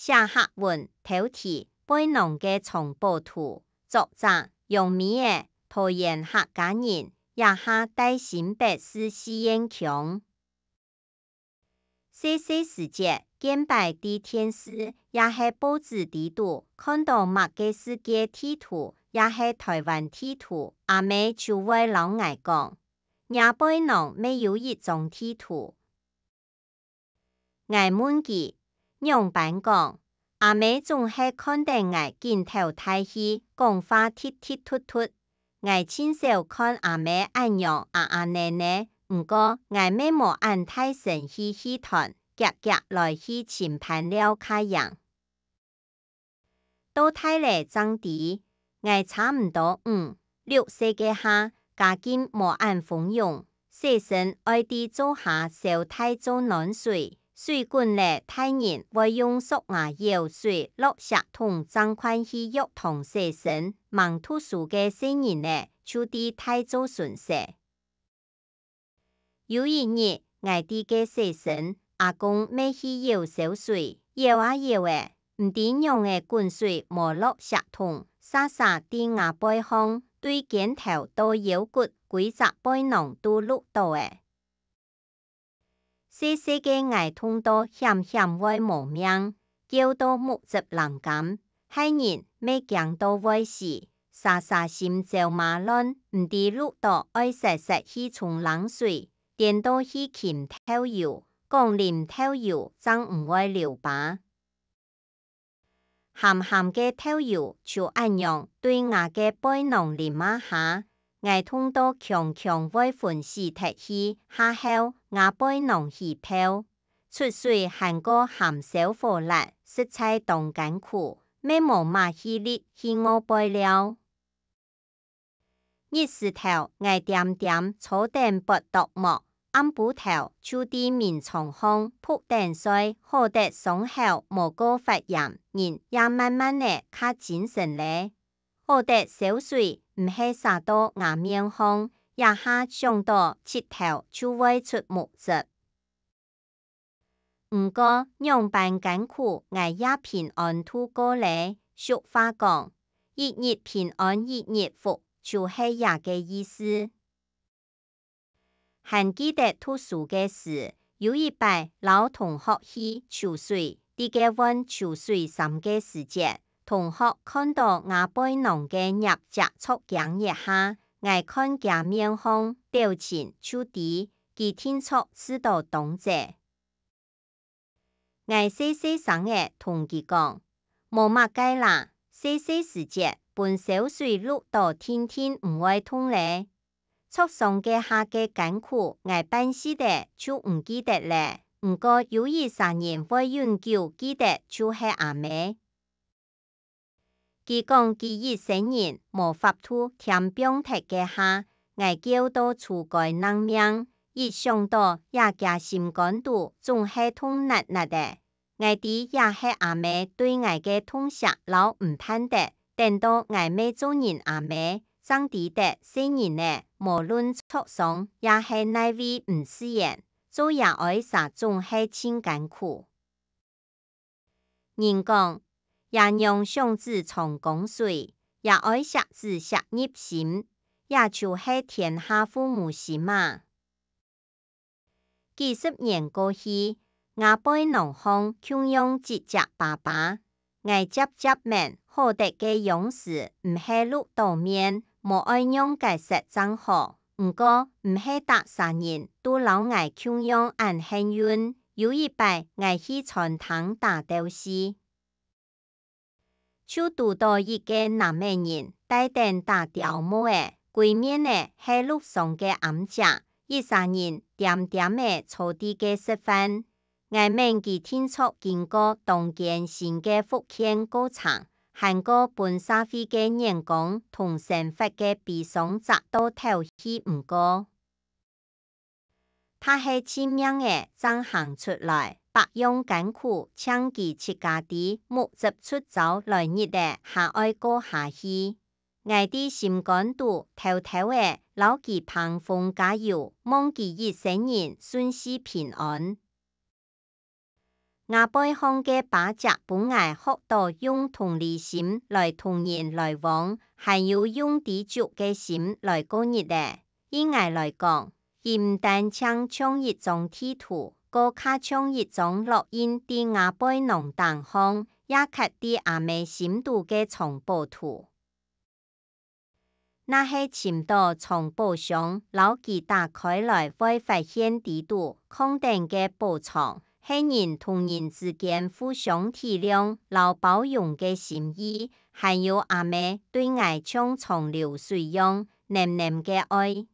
写客文头題背囊嘅重播圖，作者用米嘅桃園客家人，也下帶新北市試驗強。細細時節見擺佇電視，也係報紙地圖，看到某個世界地圖，也係台灣地圖，阿妹就會老愛講，野背囊沒有一張地圖。愛問佢，樣板講，阿妹總係看得愛鏡頭太戲，講話剔剔突突。愛親手看阿妹按樣呢，唔過愛妹冇按太神去戲團，夾來去前盤了卡樣。到太嚟爭啲，愛差唔多6歲嘅下，家境冇按豐裕，細身愛啲做下小太做暖水。水管咧，太人會用塑牙舀水落石桶，裝款去浴堂洗身。忙讀書嘅細人咧，就啲太做順勢。有一日，我哋嘅洗身，阿公咪去舀小水，舀嘅，唔知樣嘅管水冇落石桶，沙啲牙背烘，對肩頭到腰骨，規隻背囊都淥到嘅。細細嘅愛痛到險會無命，叫到目眦人間，害人未驚到會死，心焦馬亂，唔知淥到愛實去沖冷水，顛到去浸透油，講淋透油真唔會留疤。鹹嘅透油就按樣對我嘅背囊淋下。愛痛到強會昏死踢去，下後我背囊起泡，出水含個鹹小火辣，實在當艱苦，咩無馬氣力去我背了。日時頭，我點坐定拔獨幕，暗晡頭就啲面床烘鋪定水，好得雙後無個發炎，人也慢慢地較精神咧。好得小水唔係灑到牙面烘，也下上到舌頭就會出木質。唔過樣板艱苦，我也平安度過咧。俗話講，一日平安一日福，就係也嘅意思。還記得讀書嘅時，有一擺老同學去抽水，啲嘅溫抽水三個時節。同學看到我背囊嘅入隻觸鏡一下，我看佢面紅表情就知，佢聽出知道動靜。我細聲嘅同佢講，冇乜計啦，細時節半小水淥到天唔會痛咧。桌上嘅下嘅艱苦，我辦事的就唔記得咧。唔過有3人會永久記得，就係阿妹。佢講佢一生人無法度添病體嘅下，我叫到厝內人命，一想到也驚心肝肚，總係痛辣的。我哋也係阿妹對我嘅痛惜老唔盼得，等到我妹做人阿妹，長大的細人呢，無論桌上也係那位唔自然，做也愛啥總係真艱苦。人講。也讓上子從江水，也愛惜子惜入心，也就係天下父母心嘛。幾十年過去，我背囊烘窮用一隻爸爸，我接問好得嘅樣式，唔係淥到面，無愛用解釋真好。唔過唔係大3人都老愛窮用按幸運，有一擺我去餐廳打豆豉。就讀到一個南美人帶定打條帽嘅，對面呢係路上嘅暗姐，一3人點嘅坐啲嘅食飯。我問佢聽說經過當間新嘅福建歌場，韓國本社會嘅員工同生活嘅悲傷砸到頭去唔過。他係親命嘅真行出來。百樣艱苦，請佢自家啲目眦出走來日嘅下愛過下去。我啲心肝肚偷嘅，老佢澎風加油，望佢一生人順遂平安。亞背後嘅把握本來學到用同理心來同人來往，還有用知足嘅心來過日咧。以我來講，伊唔但像一張地圖，更加像一張烙印佇亞背囊當中，也刻佇阿妹心度嘅藏寶圖。那係尋到藏寶箱，撈佢打開來會發現地圖空定嘅寶藏，係人同人之間互相體諒、撈包容嘅心意，還有阿妹對我像長流水樣黏黏嘅愛。